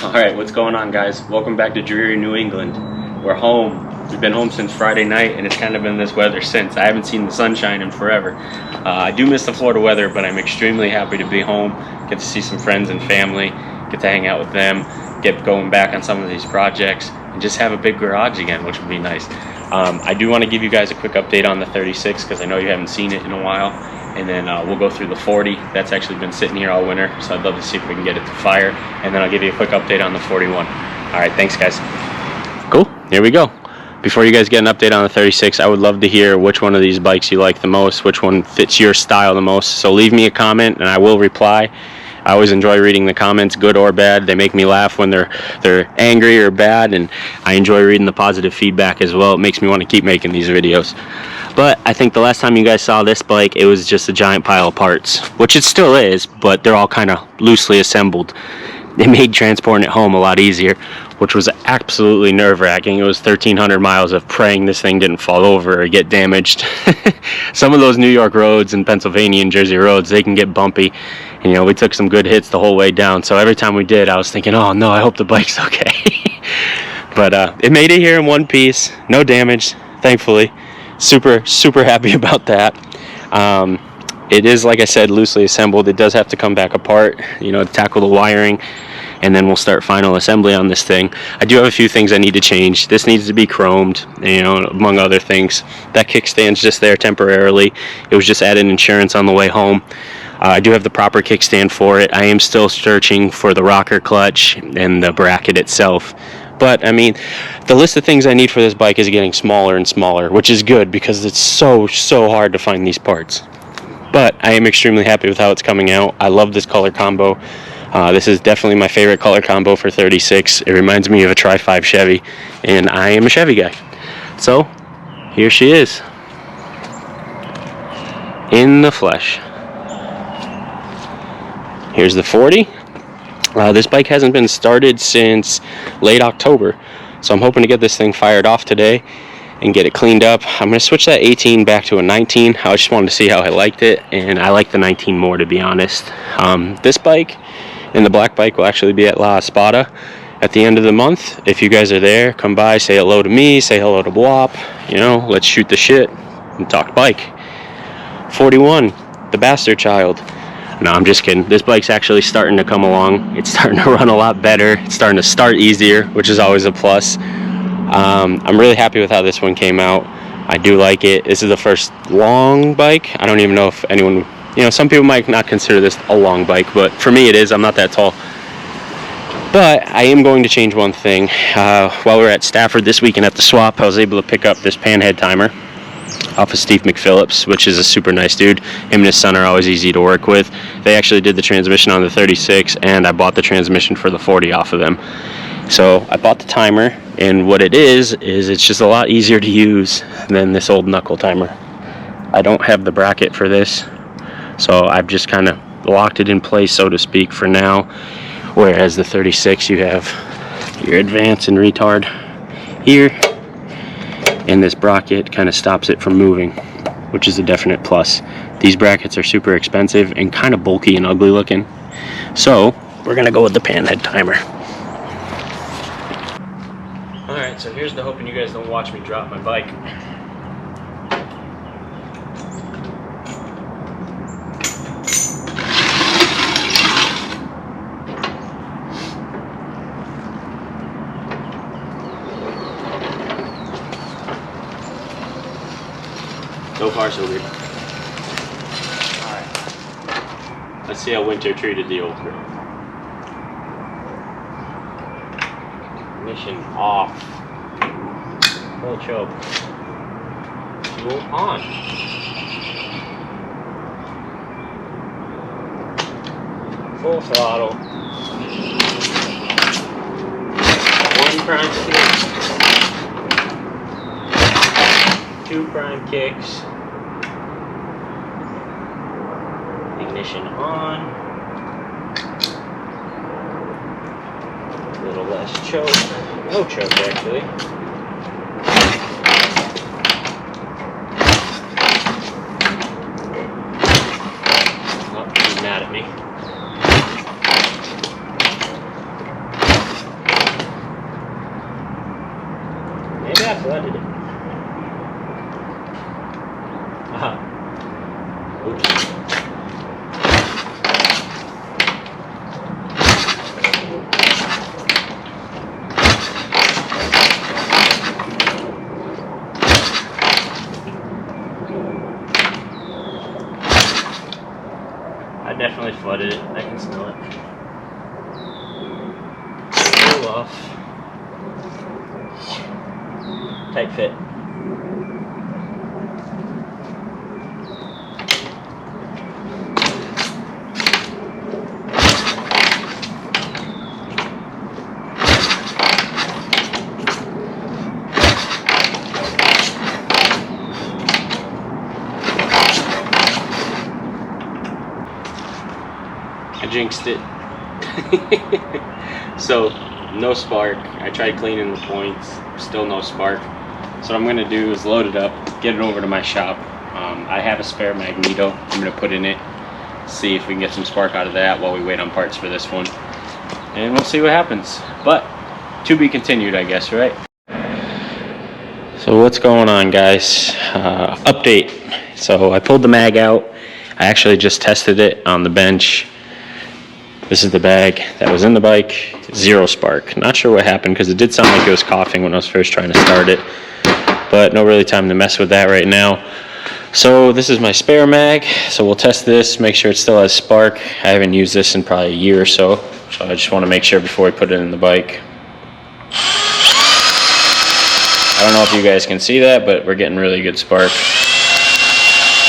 Alright, what's going on, guys? Welcome back to dreary New England. We're home. We've been home since Friday night, and it's kind of been this weather since. I haven't seen the sunshine in forever. I do miss the Florida weather, but I'm extremely happy to be home, get to see some friends and family, get to hang out with them, get going back on some of these projects, and just have a big garage again, which would be nice. I do want to give you guys a quick update on the 36, because I know you haven't seen it in a while. And then we'll go through the 40. That's actually been sitting here all winter, so I'd love to see if we can get it to fire. And then I'll give you a quick update on the 41. All right, thanks, guys. Cool, here we go. Before you guys get an update on the 36, I would love to hear which one of these bikes you like the most, which one fits your style the most. So leave me a comment, and I will reply. I always enjoy reading the comments, good or bad. They make me laugh when they're angry or bad, and I enjoy reading the positive feedback as well. It makes me want to keep making these videos. But I think the last time you guys saw this bike, it was just a giant pile of parts, which it still is, but they're all kind of loosely assembled. It made transporting it home a lot easier, which was absolutely nerve-wracking. It was 1,300 miles of praying this thing didn't fall over or get damaged. Some of those New York roads and Pennsylvania and Jersey roads, they can get bumpy. And, you know, we took some good hits the whole way down, so every time we did, I was thinking, oh no, I hope the bike's okay. But it made it here in one piece, no damage, thankfully. Super happy about that. It is, like I said, loosely assembled. It does have to come back apart, you know, to tackle the wiring, and then we'll start final assembly on this thing. I do have a few things I need to change. This needs to be chromed, you know, among other things. That kickstand's just there temporarily. It was just added insurance on the way home. I do have the proper kickstand for it. I am still searching for the rocker clutch and the bracket itself. But, I mean, the list of things I need for this bike is getting smaller and smaller, which is good because it's so hard to find these parts. But I am extremely happy with how it's coming out. I love this color combo. This is definitely my favorite color combo for 36. It reminds me of a Tri-5 Chevy, and I am a Chevy guy. So, here she is. In the flesh. Here's the 40. This bike hasn't been started since late October, so I'm hoping to get this thing fired off today and get it cleaned up. I'm going to switch that 18 back to a 19. I just wanted to see how I liked it, and I like the 19 more, to be honest. This bike and the black bike will actually be at La Espada at the end of the month. If you guys are there, come by, say hello to me, say hello to Blop, you know, let's shoot the shit and talk bike. 41, the bastard child. No, I'm just kidding. This bike's actually starting to come along. It's starting to run a lot better. It's starting to start easier, which is always a plus. I'm really happy with how this one came out. I do like it. This is the first long bike. I don't even know if anyone, you know, some people might not consider this a long bike, but for me it is. I'm not that tall. But I am going to change one thing. While we were at Stafford this weekend at the swap, I was able to pick up this Panhead timer off of Steve McPhillips, which is a super nice dude. Him and his son are always easy to work with. They actually did the transmission on the 36, and I bought the transmission for the 40 off of them. So I bought the timer, and what it is it's just a lot easier to use than this old knuckle timer. I don't have the bracket for this, so I've just kind of locked it in place, so to speak, for now. Whereas the 36, you have your advance and retard here, and this bracket kind of stops it from moving, which is a definite plus. These brackets are super expensive and kind of bulky and ugly looking, so we're gonna go with the Panhead timer. Alright, so here's the hoping you guys don't watch me drop my bike. So far, so good. Alright. Let's see how winter treated the old girl. Ignition off. Full choke. Fuel on. Full throttle. 1 prime kick. 2 prime kicks. Ignition on. A little less choke. No choke, actually. Oh, she's mad at me. flooded it. Oops. I definitely flooded it. I can smell it. Pull off. Tight fit. I jinxed it. So, no spark. I tried cleaning the points, still no spark. So what I'm gonna do is load it up, get it over to my shop. I have a spare Magneto I'm gonna put in it, see if we can get some spark out of that while we wait on parts for this one. And we'll see what happens. But, to be continued, I guess, right? So what's going on, guys? Update. So I pulled the mag out. I actually just tested it on the bench. This is the bag that was in the bike. Zero spark. Not sure what happened because it did sound like it was coughing when I was first trying to start it. But no really time to mess with that right now. So this is my spare mag. So we'll test this, make sure it still has spark. I haven't used this in probably a year or so. So I just want to make sure before we put it in the bike. I don't know if you guys can see that, but we're getting really good spark.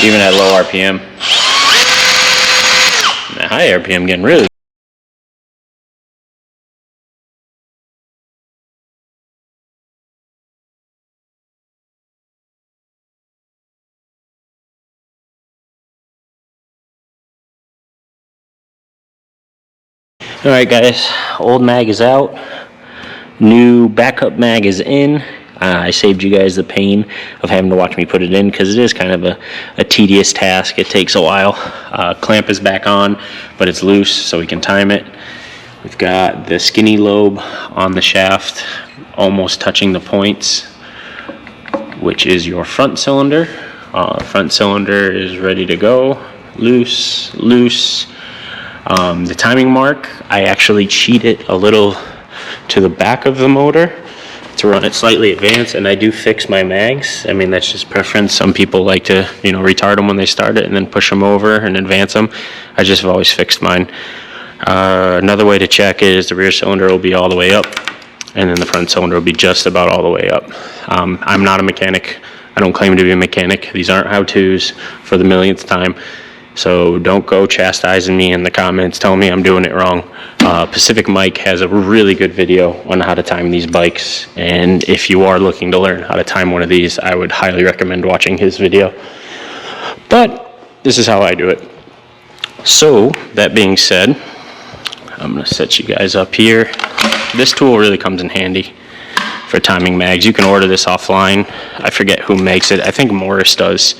Even at low RPM. And at high RPM getting really. Alright guys, old mag is out, new backup mag is in. I saved you guys the pain of having to watch me put it in because it is kind of a tedious task. It takes a while. Clamp is back on, but it's loose so we can time it. We've got the skinny lobe on the shaft, almost touching the points, which is your front cylinder. Front cylinder is ready to go, loose, loose. The timing mark, I actually cheat it a little to the back of the motor to run it slightly advanced, and I do fix my mags. I mean, that's just preference. Some people like to, you know, retard them when they start it and then push them over and advance them. I just have always fixed mine. Another way to check is the rear cylinder will be all the way up, and then the front cylinder will be just about all the way up. I'm not a mechanic. I don't claim to be a mechanic. These aren't how-tos for the millionth time. So don't go chastising me in the comments telling me I'm doing it wrong. Pacific Mike has a really good video on how to time these bikes, and if you are looking to learn how to time one of these, I would highly recommend watching his video. But this is how I do it. So that being said, I'm going to set you guys up here. This tool really comes in handy for timing mags. You can order this offline. I forget who makes it. I think Morris does.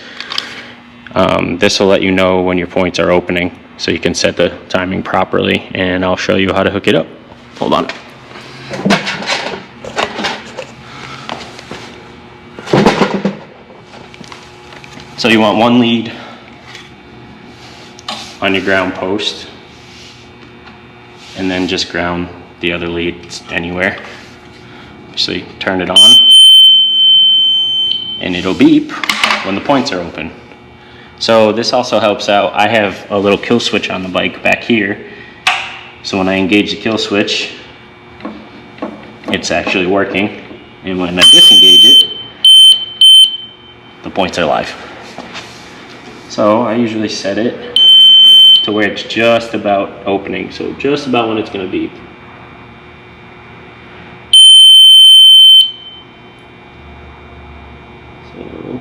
This will let you know when your points are opening, so you can set the timing properly, and I'll show you how to hook it up. Hold on. So you want one lead on your ground post, and then just ground the other leads anywhere. So you turn it on, and it'll beep when the points are open. So this also helps out. I have a little kill switch on the bike back here. So when I engage the kill switch, it's actually working. And when I disengage it, the points are live. So I usually set it to where it's just about opening. So just about when it's gonna beep. So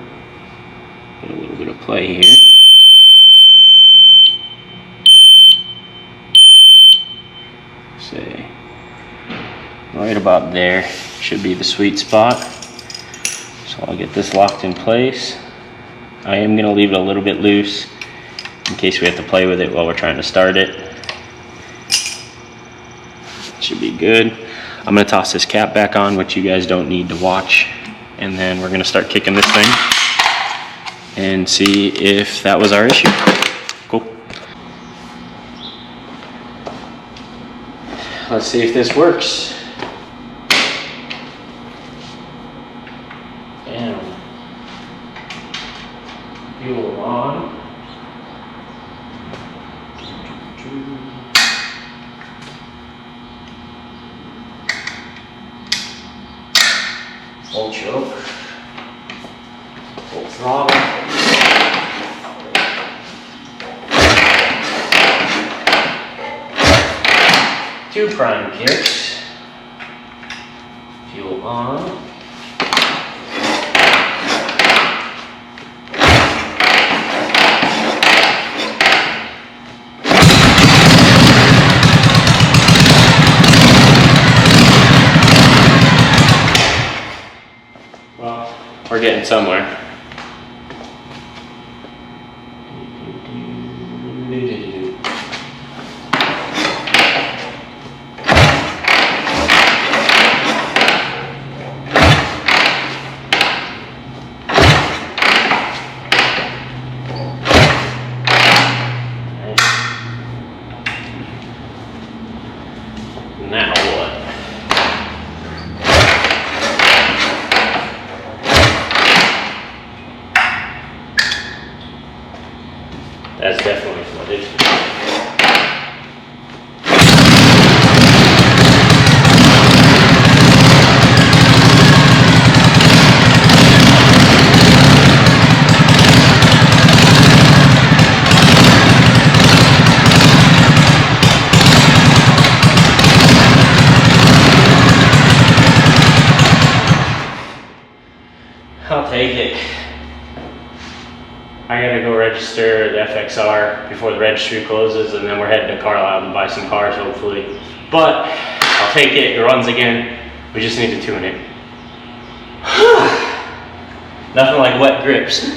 get a little bit of play here. Say right about there should be the sweet spot. So I'll get this locked in place. I am going to leave it a little bit loose in case we have to play with it while we're trying to start it. Should be good. I'm going to toss this cap back on, which you guys don't need to watch, and then we're gonna start kicking this thing and see if that was our issue. Cool. Let's see if this works. And fuel on. Full choke, full throttle. 2 prime kicks, fuel on. Well, we're getting somewhere. Now what? That's definitely flooded. I'll take it. I gotta go register the FXR before the registry closes, and then we're heading to Carlisle to buy some cars, hopefully. But I'll take it. It runs again. We just need to tune it. Nothing like wet grips.